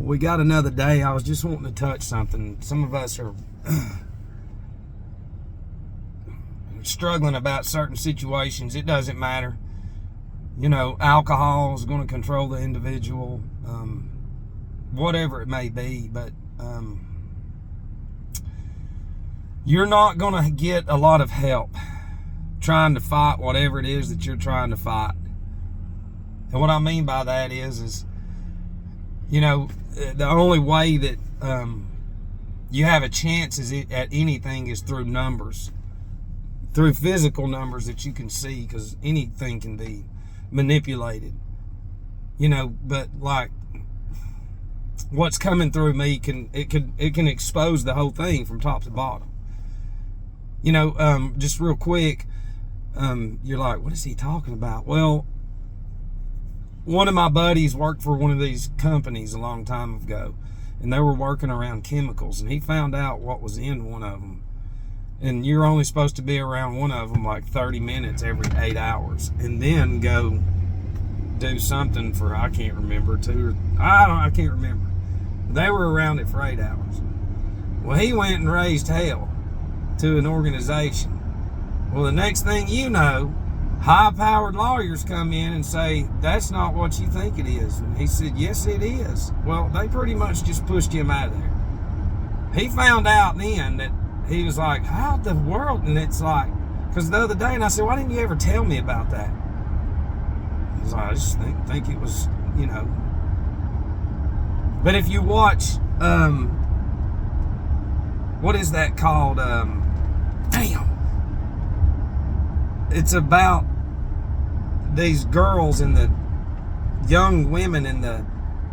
We got another day. I was just wanting to touch something. Some of us are struggling about certain situations. It doesn't matter. You know, alcohol is going to control the individual, whatever it may be. But you're not going to get a lot of help trying to fight whatever it is that you're trying to fight. And what I mean by that is you know, the only way that you have a chance at anything is through numbers, through physical numbers that you can see, because anything can be manipulated. You know, but like what's coming through me can expose the whole thing from top to bottom. You know, just real quick, you're like, what is he talking about? Well, one of my buddies worked for one of these companies a long time ago, and they were working around chemicals, and he found out what was in one of them. And you're only supposed to be around one of them like 30 minutes every 8 hours, and then go do something for, I can't remember, I can't remember. They were around it for 8 hours. Well, he went and raised hell to an organization. Well, the next thing you know, high-powered lawyers come in and say, that's not what you think it is. And he said, yes, it is. Well, they pretty much just pushed him out of there. He found out then that he was like, how the world? And it's like, because the other day, and I said, why didn't you ever tell me about that? He's like, I just think it was, you know. But if you watch, what is that called? It's about these girls and the young women in the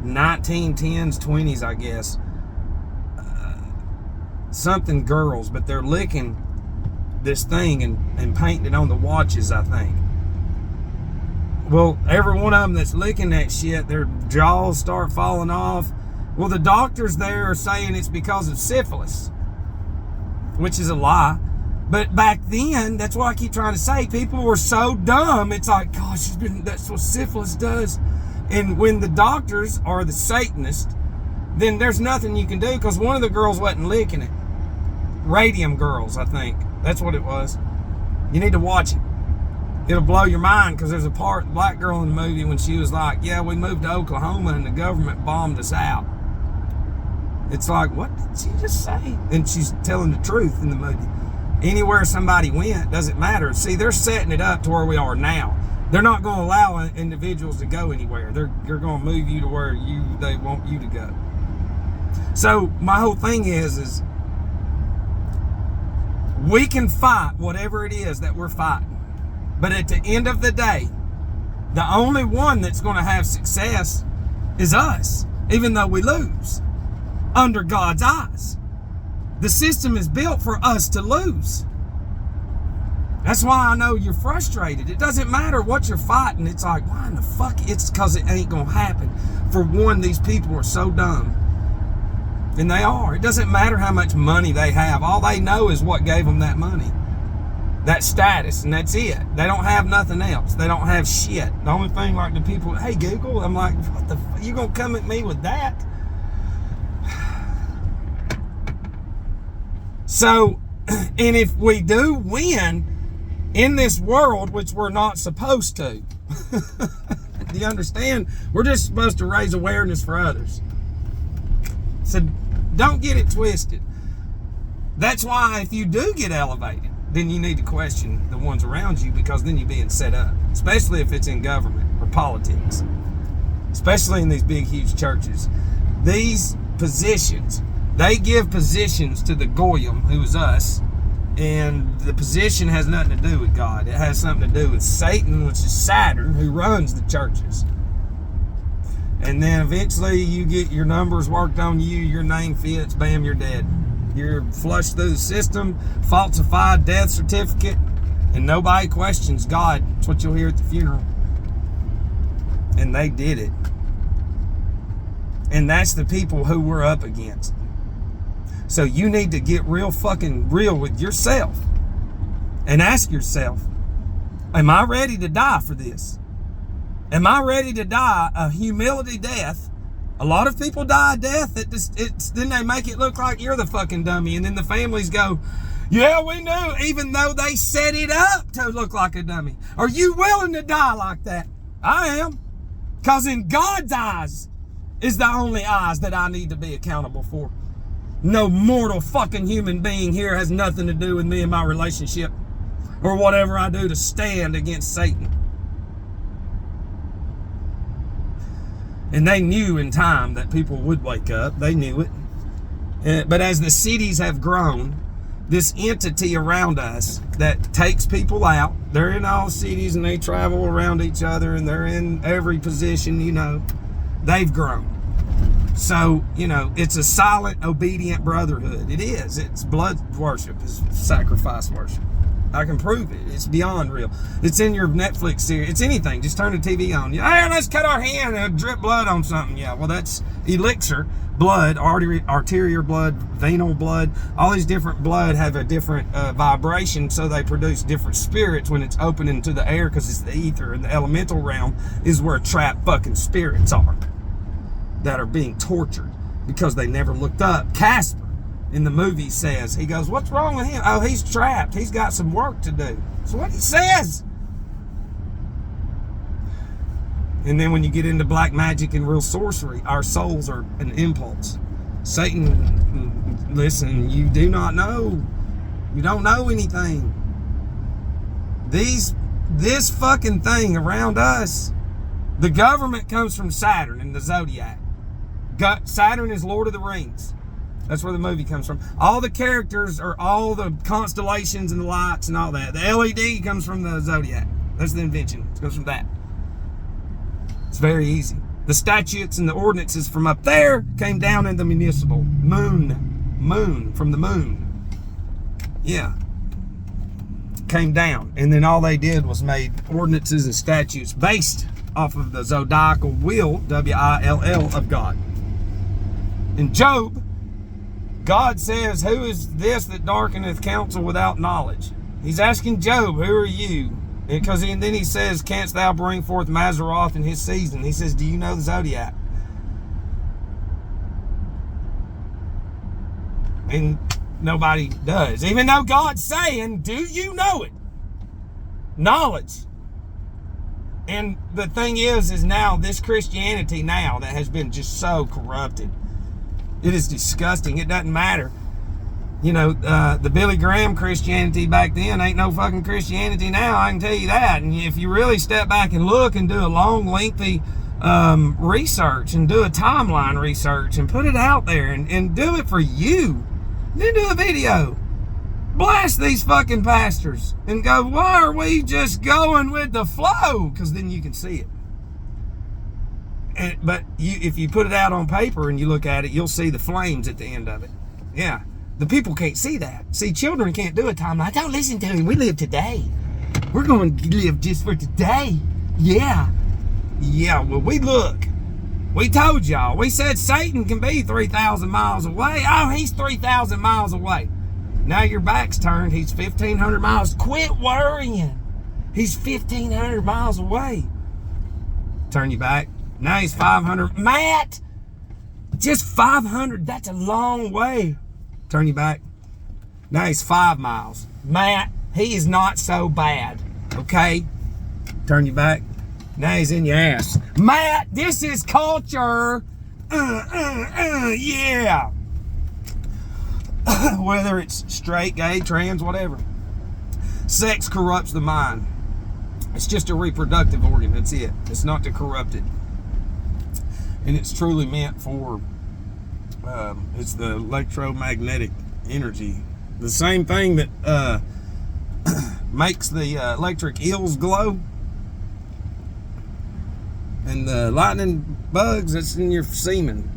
1910s, 20s, I guess. Something girls, but they're licking this thing and painting it on the watches, I think. Well, every one of them that's licking that shit, their jaws start falling off. Well, the doctors there are saying it's because of syphilis, which is a lie. But back then, that's what I keep trying to say, people were so dumb. It's like, gosh, that's what syphilis does. And when the doctors are the Satanists, then there's nothing you can do, because one of the girls wasn't licking it. Radium Girls, I think. That's what it was. You need to watch it. It'll blow your mind, because there's a black girl in the movie when she was like, yeah, we moved to Oklahoma and the government bombed us out. It's like, what did she just say? And she's telling the truth in the movie. Anywhere somebody went, doesn't matter. See, they're setting it up to where we are now. They're not going to allow individuals to go anywhere. They're going to move you to where they want you to go. So my whole thing is we can fight whatever it is that we're fighting. But at the end of the day, the only one that's going to have success is us, even though we lose, under God's eyes. The system is built for us to lose. That's why I know you're frustrated. It doesn't matter what you're fighting. It's like, why in the fuck? It's because it ain't going to happen. For one, these people are so dumb. And they are. It doesn't matter how much money they have. All they know is what gave them that money. That status, and that's it. They don't have nothing else. They don't have shit. The only thing, like the people, hey, Google, I'm like, what the fuck? You going to come at me with that? So, and if we do win in this world, which we're not supposed to, do you understand? We're just supposed to raise awareness for others. So don't get it twisted. That's why if you do get elevated, then you need to question the ones around you, because then you're being set up, especially if it's in government or politics, especially in these big, huge churches. These positions, they give positions to the Goyim, who is us, and the position has nothing to do with God. It has something to do with Satan, which is Saturn, who runs the churches. And then eventually you get your numbers worked on you, your name fits, bam, you're dead. You're flushed through the system, falsified death certificate, and nobody questions God. That's what you'll hear at the funeral. And they did it. And that's the people who we're up against. So you need to get real fucking real with yourself and ask yourself, am I ready to die for this? Am I ready to die a humility death A lot of people die a death. Then they make it look like you're the fucking dummy. And then the families go, yeah, we knew, even though they set it up to look like a dummy. Are you willing to die like that? I am. Because in God's eyes is the only eyes that I need to be accountable for. No mortal fucking human being here has nothing to do with me and my relationship or whatever I do to stand against Satan. And they knew in time that people would wake up. They knew it. But as the cities have grown, this entity around us that takes people out, they're in all cities and they travel around each other and they're in every position, you know, they've grown. So, you know, it's a silent, obedient brotherhood. It is. It's blood worship. It's sacrifice worship. I can prove it. It's beyond real. It's in your Netflix series. It's anything. Just turn the TV on. Hey, let's cut our hand and drip blood on something. Yeah, well, that's elixir. Blood, arterial blood, venal blood. All these different blood have a different vibration, so they produce different spirits when it's open into the air, because it's the ether, and the elemental realm is where trapped fucking spirits are that are being tortured because they never looked up. Casper in the movie says, he goes, what's wrong with him? Oh, he's trapped. He's got some work to do. That's what he says. And then when you get into black magic and real sorcery, our souls are an impulse. Satan, listen, you do not know. You don't know anything. This fucking thing around us, the government comes from Saturn and the zodiac. Saturn is Lord of the Rings. That's where the movie comes from. All the characters are all the constellations and the lights and all that. The LED comes from the zodiac. That's the invention. It comes from that. It's very easy. The statutes and the ordinances from up there came down in the municipal. Moon, from the moon. Yeah. Came down. And then all they did was made ordinances and statutes based off of the zodiacal will, W-I-L-L, of God. In Job, God says, who is this that darkeneth counsel without knowledge? He's asking Job, who are you? Because then he says, canst thou bring forth Mazzaroth in his season? He says, do you know the zodiac? And nobody does. Even though God's saying, do you know it? Knowledge. And the thing is now this Christianity now that has been just so corrupted, it is disgusting. It doesn't matter. You know, the Billy Graham Christianity back then ain't no fucking Christianity now, I can tell you that. And if you really step back and look and do a long, lengthy research and do a timeline research and put it out there and do it for you, then do a video. Blast these fucking pastors and go, why are we just going with the flow? Because then you can see it. But if you put it out on paper and you look at it, you'll see the flames at the end of it. Yeah. The people can't see that. See, children can't do a timeline. Don't listen to him. We live today. We're going to live just for today. Yeah. Yeah, well, we told y'all. We said Satan can be 3,000 miles away. Oh, he's 3,000 miles away. Now your back's turned. He's 1,500 miles. Quit worrying. He's 1,500 miles away. Turn your back. Now he's 500. Matt, just 500. That's a long way. Turn your back. Now he's 5 miles. Matt, he is not so bad. Okay? Turn your back. Now he's in your ass. Matt, this is culture. Yeah. Whether it's straight, gay, trans, whatever. Sex corrupts the mind. It's just a reproductive organ. That's it. It's not to corrupt it. And it's truly meant for, it's the electromagnetic energy. The same thing that makes the electric eels glow. And the lightning bugs that's in your semen,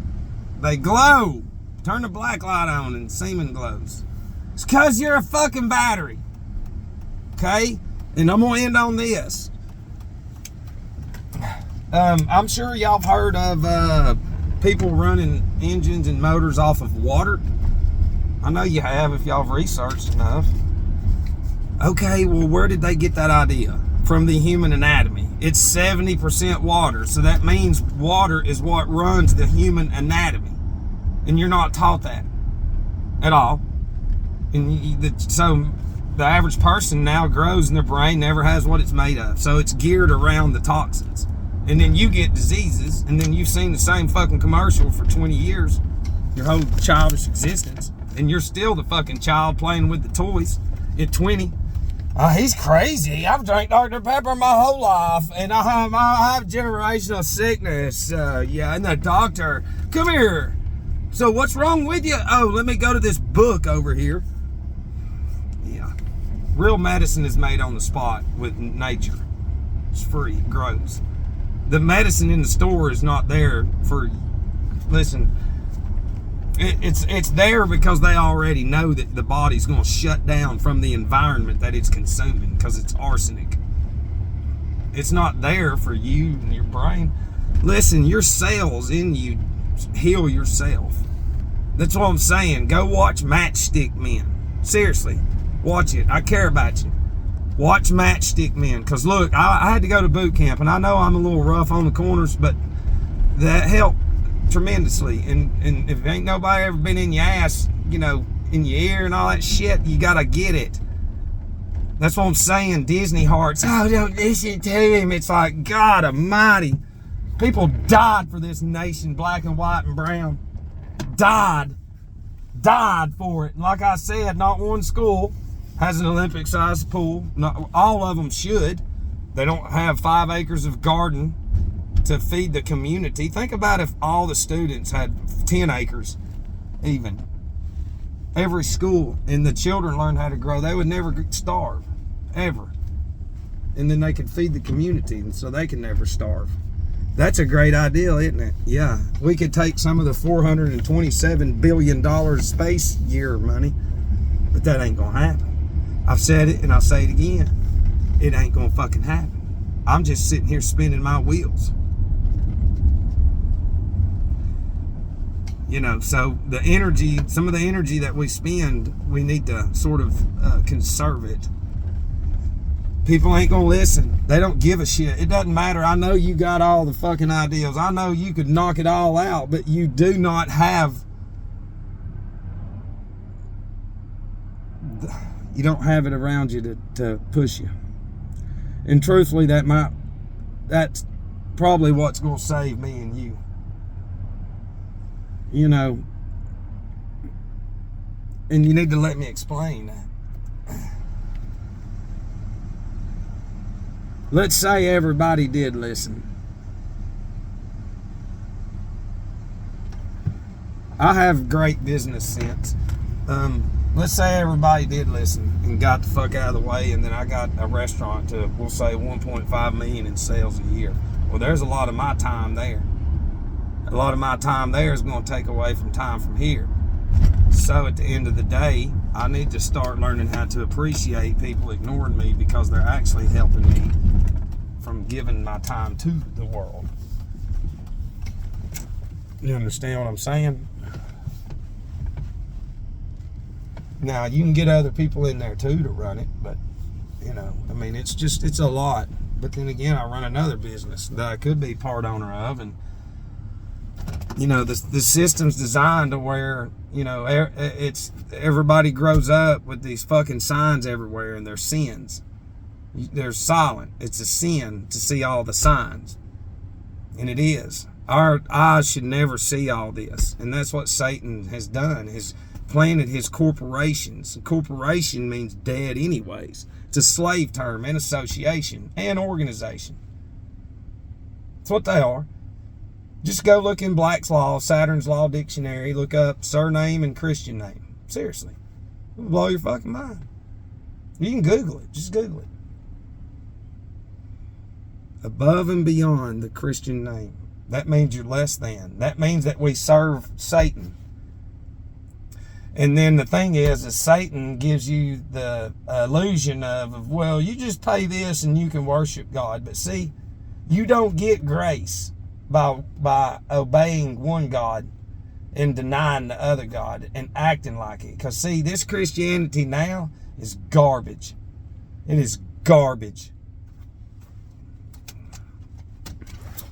they glow. Turn the black light on and semen glows. It's because you're a fucking battery. Okay? And I'm going to end on this. I'm sure y'all have heard of people running engines and motors off of water. I know you have if y'all have researched enough. Okay, well, where did they get that idea? From the human anatomy. It's 70% water. So that means water is what runs the human anatomy. And you're not taught that at all. And so the average person now grows and their brain never has what it's made of. So it's geared around the toxins. And then you get diseases, and then you've seen the same fucking commercial for 20 years, your whole childish existence, and you're still the fucking child playing with the toys at 20. He's crazy. I've drank Dr. Pepper my whole life, and I have generational sickness. And the doctor, come here. So what's wrong with you? Oh, let me go to this book over here. Yeah. Real medicine is made on the spot with nature. It's free, it grows. The medicine in the store is not there for, listen, it's there because they already know that the body's going to shut down from the environment that it's consuming because it's arsenic. It's not there for you and your brain. Listen, your cells in you heal yourself. That's what I'm saying. Go watch Matchstick Men. Seriously, watch it. I care about you. Watch Matchstick Men, because look, I had to go to boot camp, and I know I'm a little rough on the corners, but that helped tremendously. And if ain't nobody ever been in your ass, in your ear and all that shit, you gotta get it. That's what I'm saying. Disney hearts, oh, don't listen to him. It's like, God almighty. People died for this nation, black and white and brown. Died for it. And like I said, not one school has an Olympic-sized pool. Not all of them should. They don't have 5 acres of garden to feed the community. Think about if all the students had 10 acres, even. Every school, and the children learned how to grow. They would never starve, ever. And then they could feed the community, and so they can never starve. That's a great idea, isn't it? Yeah. We could take some of the $427 billion space year money, but that ain't gonna happen. I've said it and I'll say it again. It ain't gonna fucking happen. I'm just sitting here spinning my wheels. So the energy, some of the energy that we spend, we need to sort of conserve it. People ain't gonna listen. They don't give a shit. It doesn't matter. I know you got all the fucking ideas. I know you could knock it all out, but you do not have, you don't have it around you to push you. And truthfully, that's probably what's gonna save me and you. And you need to let me explain that. Let's say everybody did listen. I have great business sense. Let's say everybody did listen and got the fuck out of the way, and then I got a restaurant to, we'll say, 1.5 million in sales a year. Well, there's a lot of my time there. A lot of my time there is going to take away from time from here. So at the end of the day, I need to start learning how to appreciate people ignoring me because they're actually helping me from giving my time to the world. You understand what I'm saying? Now, you can get other people in there too to run it, but, it's a lot. But then again, I run another business that I could be part owner of, and the system's designed to where, it's everybody grows up with these fucking signs everywhere, and they're sins. They're silent. It's a sin to see all the signs. And it is. Our eyes should never see all this. And that's what Satan has done, has planted his corporations. Corporation means dead anyways. It's a slave term and association and organization. That's what they are. Just go look in Black's Law, Saturn's Law Dictionary, look up surname and Christian name. Seriously. It'll blow your fucking mind. You can Google it. Just Google it. Above and beyond the Christian name. That means you're less than. That means that we serve Satan. And then the thing is Satan gives you the illusion of, well, you just pay this and you can worship God. But see, you don't get grace by obeying one God and denying the other God and acting like it. Because see, this Christianity now is garbage. It is garbage.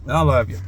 I love you.